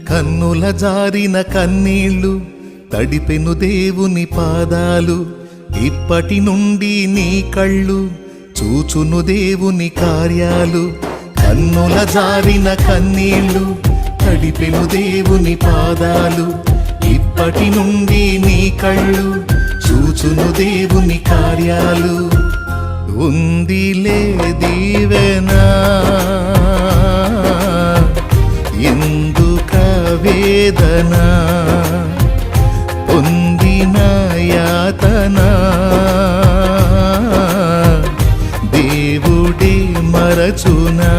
కన్నుల జారిన కన్నీళ్ళు తడిపెను దేవుని పాదాలు, ఇప్పటి నుండి నీ కళ్ళు చూచును దేవుని కార్యాలు. కన్నుల జారిన కన్నీళ్ళు తడిపెను దేవుని పాదాలు, ఇప్పటి నుండి నీ కళ్ళు చూచును దేవుని కార్యాలు. ఉందిలే దీవెనా ఎందుక వేదన, పొందిన యాతన దేవుడే మరచునా.